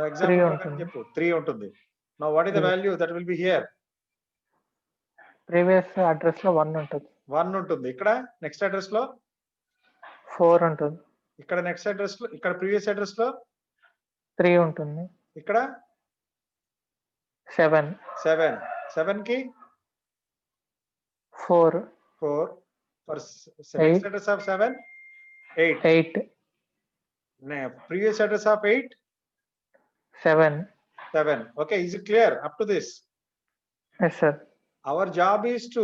S1: Example
S8: ఉంటుంది.
S1: చెప్పు. 3 ఉంటుంది. Now what is the value that will be here?
S8: Previous address లో 1 ఉంటుంది.
S1: 1 ఉంటుంది. ఇక్కడ నెక్స్ట్ అడ్రస్ లో
S8: 4 ఉంటుంది.
S1: ఇక్కడ నెక్స్ట్ అడ్రస్ లో ఇక్కడ ప్రీవియస్ అడ్రస్ లో
S8: 3 ఉంటుంది.
S1: ఇక్కడ
S8: 7.
S1: 7 కి
S8: 4.
S1: for
S8: Eight.
S1: next address of 7 8.
S8: 8.
S1: Previous address of 8
S8: 7.
S1: 7. Okay, is it clear up to this?
S8: Yes sir.
S1: Our job is to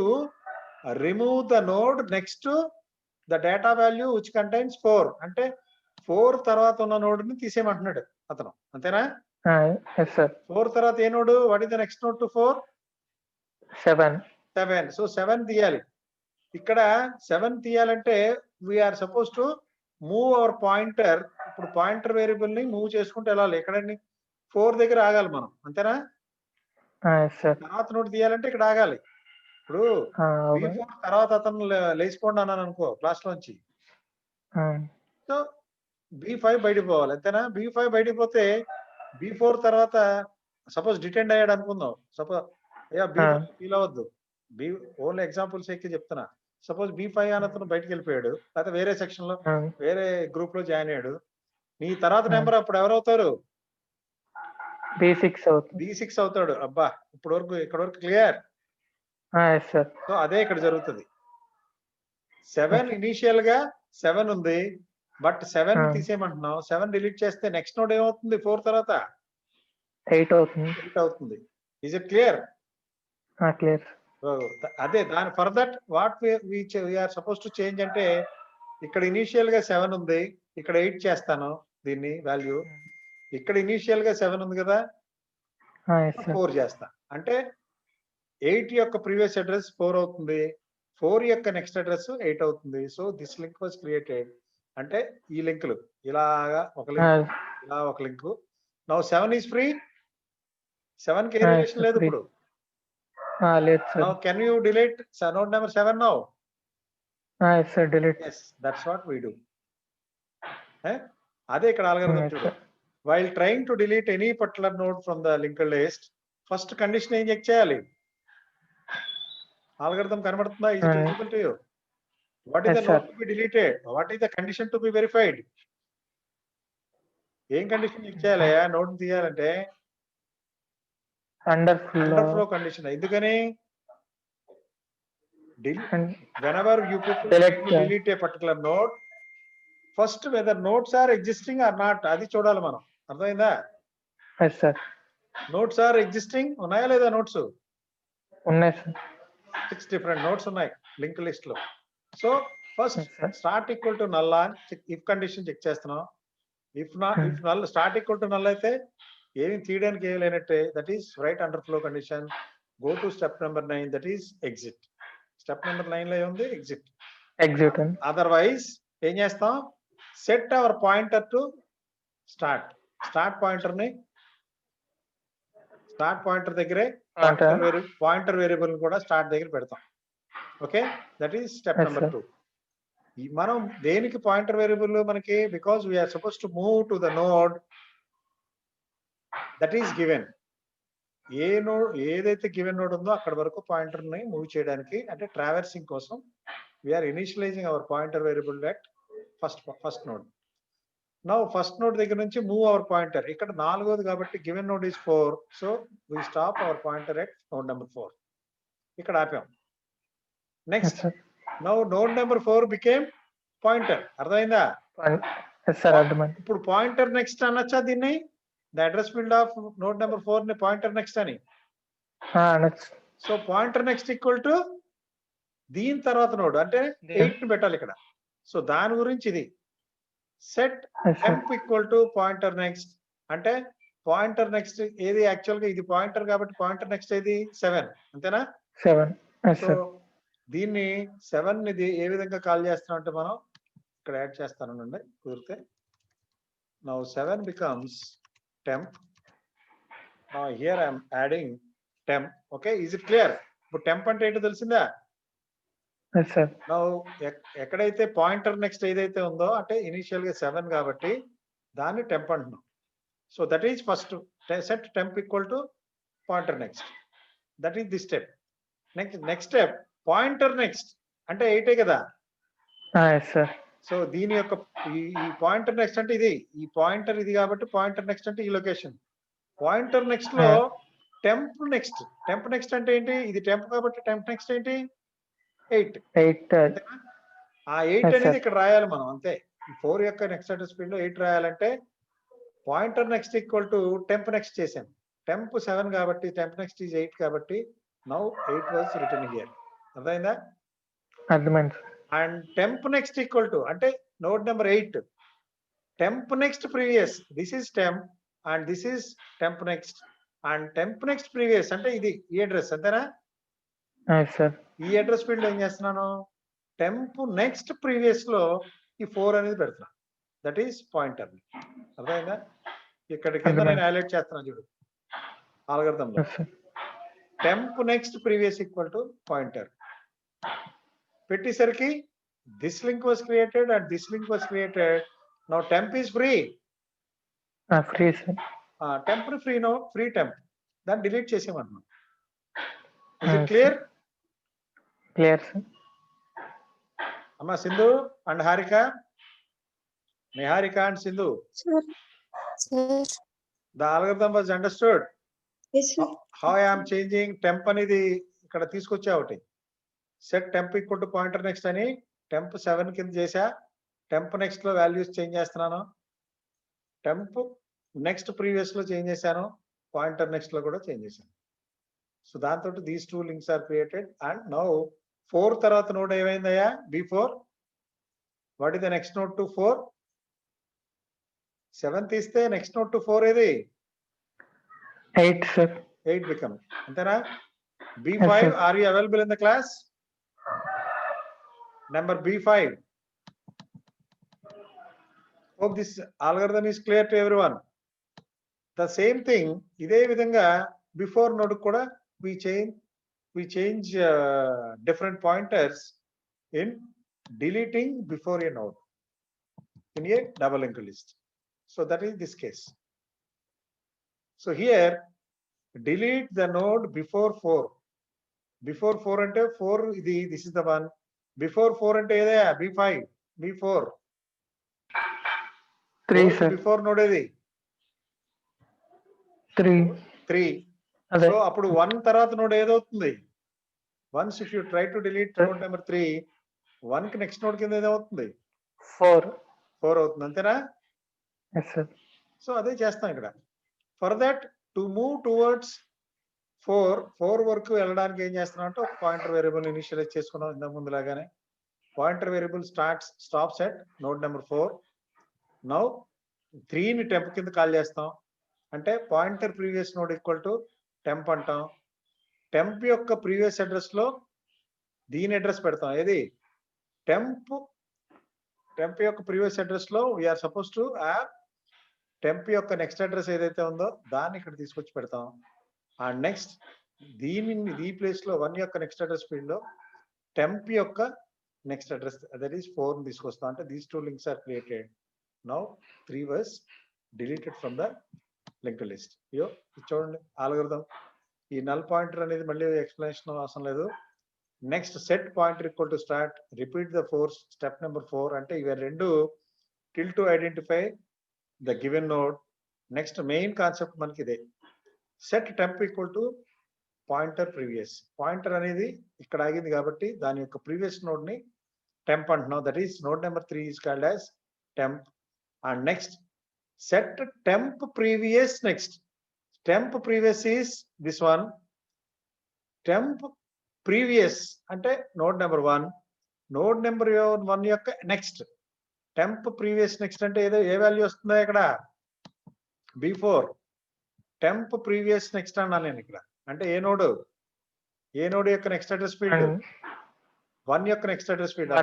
S1: remove the node next to the data value which contains 4. అంటే 4 తర్వాత ఉన్న node ని తీసేయమంటున్నాడు అతను. అంతేనా?
S8: Yes sir.
S1: 4 తర్వాత ఏ node? What is the next node to 4?
S8: 7.
S1: 7. So 7 తీయాలి. ఇక్కడ 7 తీయాలంటే we are suppose to move our pointer. ఇప్పుడు పాయింటర్ వేరియబుల్ ని మూవ్ చేసుకుంటూ వెళ్ళాలి. ఎక్కడండి? 4 దగ్గర ఆగాలి మనం. అంతేనా?
S8: Yes sir.
S1: తర్వాత నోట్ తీయాలంటే ఇక్కడ ఆగాలి. ఇప్పుడు B4 తర్వాత అతను లేచిపోండి అన్నాను అనుకో క్లాస్ లోంచి. సో B5 బయటకు పోవాలి. అంతేనా? B5 బయటకు పోతే B4 తర్వాత సపోజ్ డిటెండ్ అయ్యాడు అనుకుందాం. సపోజ్ B5 ఫీల్ అవ్వద్దు. ఓన్లీ ఎగ్జాంపుల్స్ ఎక్కి చెప్తున్నా. సపోజ్ B5 అని అతను బయటకు వెళ్ళిపోయాడు, లేకపోతే వేరే సెక్షన్ లో వేరే గ్రూప్ లో జాయిన్ అయ్యాడు. నీ తర్వాత నెంబర్ అప్పుడు ఎవరవుతారు?
S8: B6 అవుతుంది.
S1: B6 అవుతాడు. అబ్బా, ఇప్పుడు వరకు ఇక్కడ వరకు క్లియర్.
S8: Yes sir.
S1: సో అదే ఇక్కడ జరుగుతుంది. 7 ఇనీషియల్ గా 7 ఉంది, బట్ 7 తీసేయమంటున్నావు. 7 డిలీట్ చేస్తే నెక్స్ట్ నోడ్ ఏమవుతుంది? 4 తర్వాత
S8: 8 అవుతుంది.
S1: 8 అవుతుంది. Is it clear?
S8: క్లియర్.
S1: అదే దాని for that what we're suppose to change అంటే ఇక్కడ ఇనీషియల్ గా 7 ఉంది, ఇక్కడ 8 చేస్తాను దీన్ని వాల్యూ. ఇక్కడ ఇనీషియల్ గా 7 ఉంది కదా, 4 చేస్తా. అంటే 8 యొక్క ప్రీవియస్ అడ్రస్ 4 అవుతుంది, 4 యొక్క నెక్స్ట్ అడ్రస్ 8 అవుతుంది. So this link was created. అంటే ఈ లింకులు ఇలాగా ఒక లింక్, ఇలా ఒక లింక్. Now 7 is free. 7 కి ఏ
S8: Ah,
S1: రిలేషన్ లేదు
S8: three.
S1: ఇప్పుడు.
S8: లేదు sir.
S1: Now can you delete node number 7 now?
S8: Yes sir, delete.
S1: Yes, that's what we do. అదే ఇక్కడ algorithm
S8: Yes,
S1: చూడు.
S8: sir.
S1: While trying to delete any particular node from the linked list, first condition ఏం check చేయాలి? Algorithm కనబడుతుందా? Is it
S8: Hmm.
S1: visible to you? What is
S8: Yes,
S1: the node
S8: sir.
S1: to be deleted? What is the condition to be verified? ఏం condition check చేయాలయ్యా note తీయాలంటే?
S8: Underflow.
S1: Underflow condition. ఎందుకని?
S8: And
S1: Whenever you people
S8: Select,
S1: delete a particular node, first whether nodes are existing or not, అది చూడాలి మనం. అర్థమైందా?
S8: yes sir.
S1: Nodes are existing ఉన్నాయా లేదా? Nodes
S8: ఉన్నాయి సార్.
S1: 6 different nodes ఉన్నాయి లింక్ లిస్ట్ లో. So first
S8: Yes, sir.
S1: Start equal to null అని ఇఫ్ కండిషన్ చెక్ చేస్తున్నాం. If null start equal to null అయితే ఏమి తీయడానికి ఏమి లేనట్టే, that is right underflow condition. Go to step number 9, that is exit. Step number 9 లో ఏముంది? Exit.
S8: Exit and
S1: otherwise ఏం చేస్తాం? Set hour pointer to start. Start pointer దగ్గరే పాయింటర్ వేరియబుల్ కూడా స్టార్ట్ దగ్గర పెడతాం. Okay, that is step
S8: Yes,
S1: number
S8: sir.
S1: 2. మనం దేనికి పాయింటర్ వేరియబుల్ మనకి? Because we're suppose to move to the node that is given. A node ఏదైతే given node ఉందో అక్కడ వరకు పాయింటర్ ని మూవ్ చేయడానికి, అంటే ట్రావర్సింగ్ కోసం we're initializing our pointer variable at first node. Now first node దగ్గర నుంచి మూవ్ అవర్ పాయింటర్. ఇక్కడ 4వది కాబట్టి given node is 4, so we stop our pointer at node number 4. ఇక్కడ ఆపాం.
S8: yes
S1: next
S8: sir.
S1: Now node number 4 became pointer. అర్థమైందా?
S8: And yes sir, అర్థమైంది.
S1: ఇప్పుడు పాయింటర్ నెక్స్ట్ అనొచ్చా దీన్ని? The address field of node number 4 ని పాయింటర్ నెక్స్ట్ అని.
S8: అనొచ్చు.
S1: So pointer next equal to దీని తర్వాత నోడ్ అంటే 8 ని పెట్టాలి ఇక్కడ. సో దాని గురించి ఇది set
S8: Yes sir.
S1: Temp equal to pointer next. అంటే పాయింటర్ నెక్స్ట్ ఏది? యాక్చువల్ గా ఇది పాయింటర్ కాబట్టి పాయింటర్ నెక్స్ట్ ఏది? 7, అంతేనా?
S8: 7. Yes
S1: so
S8: sir.
S1: దీన్ని 7 ని ఏ విధంగా కాల్ చేస్తాం అంటే మనం ఇక్కడ యాడ్ చేస్తానండి కుదిరితే. Now 7 becomes temp. Now here I am adding temp. Okay, is it clear? ఇప్పుడు temp అంటే ఏంటో తెలిసిందా?
S8: Yes sir.
S1: Now ఎక్కడైతే పాయింటర్ నెక్స్ట్ ఏదైతే ఉందో అంటే ఇనిషియల్ గా 7 కాబట్టి దాన్ని టెంప్ అంటున్నాం. So that is first set temp equal to pointer next. That is the step. Next step pointer next అంటే 8 కదా.
S8: Yes sir.
S1: సో దీని యొక్క ఈ పాయింటర్ నెక్స్ట్ అంటే ఇది, ఈ పాయింటర్ ఇది కాబట్టి పాయింటర్ నెక్స్ట్ అంటే ఈ లొకేషన్. పాయింటర్ నెక్స్ట్ లో టెంప్ నెక్స్ట్. టెంప్ నెక్స్ట్ అంటే ఏంటి? ఇది టెంప్ కాబట్టి టెంప్ నెక్స్ట్ ఏంటి? 8.
S8: 8.
S1: ఆ 8
S8: Yes,
S1: అనేది
S8: sir.
S1: ఇక్కడ రాయాలి మనం, అంతే. 4 యొక్క నెక్స్ట్ అడ్రస్ ఫీల్డ్ లో 8 రాయాలంటే pointer next equal to temp next చేసాం. టెంప్ 7 కాబట్టి టెంప్ నెక్స్ట్ ఈజ్ 8 కాబట్టి నౌ 8 వాజ్ రిటర్న్ హియర్. అర్థమైందా?
S8: అర్థమైంది.
S1: And temp next equal to అంటే node number 8 temp next previous. This is temp and this is temp next and temp next previous అంటే ఇది ఈ address, అంతేనా?
S8: Yes sir.
S1: ఈ address field ఏం చేస్తున్నాను? టెంప్ నెక్స్ట్ ప్రీవియస్ లో ఈ 4 అనేది పెడుతున్నా. That is pointer. అర్థమైందా? ఇక్కడ కింద నేను హైలైట్ చేస్తున్నాను చూడు ఆల్గరిథం లో.
S8: Yes sir.
S1: Temp next previous equal to pointer పెట్టేసరికి this link was created and this link was created. Now temp is free.
S8: Free sir.
S1: Temp free, no free temp. దాన్ని delete చేసేయమంటున్నాం. Is it
S8: Yes,
S1: clear?
S8: Clear sir.
S1: అమ్మా Sindhu and Harika, Niharika and Sindhu,
S9: Sir. Sir.
S1: The algorithm was understood.
S9: Yes, sir.
S1: How I am changing temp అనేది ఇక్కడ తీసుకొచ్చా ఒకటి. Set temp equal to pointer next అని temp 7 కింద చేసా. టెంప్ నెక్స్ట్ లో వాల్యూస్ చేంజ్ చేస్తున్నాను. టెంప్ నెక్స్ట్ ప్రీవియస్ లో చేంజ్ చేశాను. పాయింటర్ నెక్స్ట్ లో కూడా చేంజ్ చేశాను. సో దాంతో these 2 links are created. And now 4 తర్వాత నోడ్ ఏమైందయ్యా? B4. What is the next node to 4? 7 తీస్తే నెక్స్ట్ నోడ్ టు 4 ఏది?
S8: 8 sir.
S1: 8 become, అంతేనా? B5,
S8: Yes, sir.
S1: are you available in the class? Number B5. Hope this algorithm is clear to everyone. The same thing, ఇదే విధంగా before node kuda we change different pointers in deleting before a node in a double linked list. So that is this case. So here delete the node before 4. Before 4 ante 4 this is the one. Before 4 ante ede B5, B4.
S8: 3
S1: 4
S8: sir.
S1: before node edi
S8: 3.
S1: 3.
S8: అదే
S1: So అప్పుడు 1 తర్వాత node ఏదవుతుంది? Once if you try to delete node number 3, 1 కి next node కింద ఏదవుతుంది?
S8: 4.
S1: 4 అవుతుంది అంతేనా?
S8: Yes sir.
S1: So అదే చేస్తాం ఇక్కడ. For that to move towards 4 వరకు వెళ్ళడానికి ఏం చేస్తున్నాం అంటే ఒక పాయింటర్ వేరియబుల్ ఇనిషియలైజ్ చేసుకున్నాం ఇంతకు ముందు లాగానే. Pointer variable stops at node number 4. Now 3 ని టెంప్ కింద కాల్ చేస్తాం. అంటే pointer previous node equal to temp అంటాం. టెంప్ యొక్క ప్రీవియస్ అడ్రస్ లో దీని అడ్రస్ పెడతాం. ఏది టెంప్ యొక్క ప్రీవియస్ అడ్రస్ లో we're suppose to have temp యొక్క నెక్స్ట్ అడ్రస్ ఏదైతే ఉందో దాన్ని ఇక్కడ తీసుకొచ్చి పెడతాం. అండ్ నెక్స్ట్ ఈ ప్లేస్ లో 1 యొక్క నెక్స్ట్ అడ్రస్ ఫీల్డ్ లో టెంప్ యొక్క నెక్స్ట్ అడ్రస్ దట్ ఈస్ 4 తీసుకొస్తాం. అంటే these 2 links are created. Now 3 was deleted from the linked list. చూడండి ఆల్గోరిథం. ఈ నల్ పాయింటర్ అనేది మళ్ళీ ఎక్స్ప్లెనేషన్ అవసరం లేదు. Next set pointer equal to start repeat the 4 step number 4 అంటే ఇవి రెండు till to identify the given node. Next main concept మనకి ఇదే. Set temp equal to pointer previous. Pointer అనేది ఇక్కడ ఆగింది కాబట్టి దాని యొక్క ప్రీవియస్ నోడ్ ని టెంప్ అంటున్నాం. That is node number 3 is called as temp. And next set temp previous next. Temp previous is this one. Temp previous అంటే node number 1. Node number 1 యొక్క నెక్స్ట్. టెంప్ ప్రీవియస్ నెక్స్ట్ అంటే ఏ value వస్తుందో ఇక్కడ B4. Temp previous next అన్నా నేను ఇక్కడ. అంటే ఏ నోడ్ యొక్క నెక్స్ట్ అడ్రస్ ఫీల్డ్ 1 యొక్క next address field.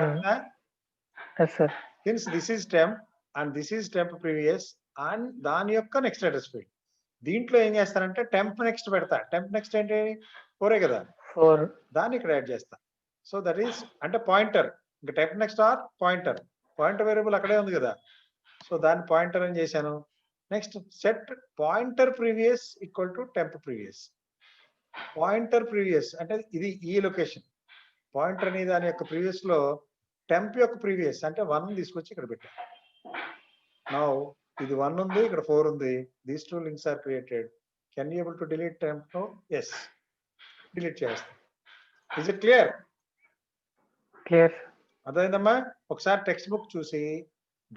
S8: Yes sir.
S1: Since this is temp and this is temp previous and దాని యొక్క నెక్స్ట్ అడ్రస్ ఫీల్డ్. దీంట్లో ఏం చేస్తారంటే టెంప్ నెక్స్ట్ పెడతా. టెంప్ నెక్స్ట్ ఏంటి 4 కదా,
S8: 4.
S1: దాన్ని ఇక్కడ యాడ్ చేస్తా. సో దట్ ఈస్ అంటే పాయింటర్. ఇంకా temp next or pointer variable అక్కడే ఉంది కదా, సో దాన్ని పాయింటర్ అని చేశాను. Next set pointer previous equal to temp previous. Pointer previous అంటే ఇది ఈ లొకేషన్. పాయింటర్ అనేది దాని యొక్క ప్రీవియస్ లో టెంప్ యొక్క ప్రీవియస్ అంటే 1 తీసుకొచ్చి ఇక్కడ పెట్టాను. నౌ ఇది 1 ఉంది, ఇక్కడ 4 ఉంది. These 2 links are created. Can you able to delete temp? No? Yes. Delete చేస్తాం. Is it clear?
S8: Clear.
S1: అర్థమైందమ్మా? ఒకసారి టెక్స్ట్ బుక్ చూసి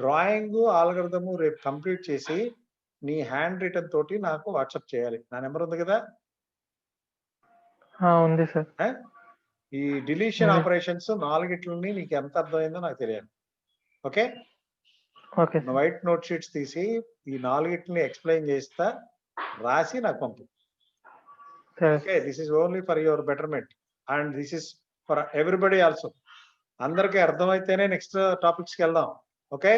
S1: డ్రాయింగ్ ఆల్గరిథము రేపు కంప్లీట్ చేసి నీ హ్యాండ్ రిటర్న్ తోటి నాకు వాట్సాప్ చేయాలి. నా నెంబర్ ఉంది కదా.
S8: ఉంది సార్.
S1: ఈ డిలీషన్
S8: ఉంది.
S1: ఆపరేషన్స్ 4 నీకు ఎంత అర్థమైందో నాకు తెలియాలి. Okay,
S8: okay sir.
S1: White note sheets తీసి ఈ 4 ఎక్స్ప్లెయిన్ చేస్తా, రాసి నాకు పంపు.
S8: సరే.
S1: Okay, this is only for your betterment and this is for everybody also. అందరికీ అర్థమైతేనే నెక్స్ట్ టాపిక్స్ కి వెళ్దాం. Okay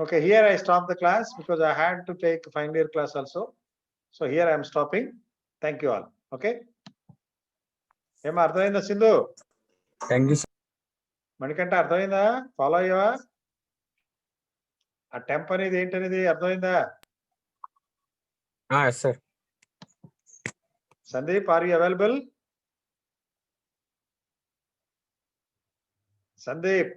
S1: okay, here I stop the class because I had to take final year class also. So here I'm stopping. Thank you all. Okay, ఏమో అర్థమైందా Sindhu?
S2: Thank you sir.
S1: మనకంటే అర్థమైందా? Follow అయ్యావా? ఆ temp అనేది ఏంటనేది అర్థమైందా?
S2: Yes sir.
S1: Sandeep, are you available? Sandeep.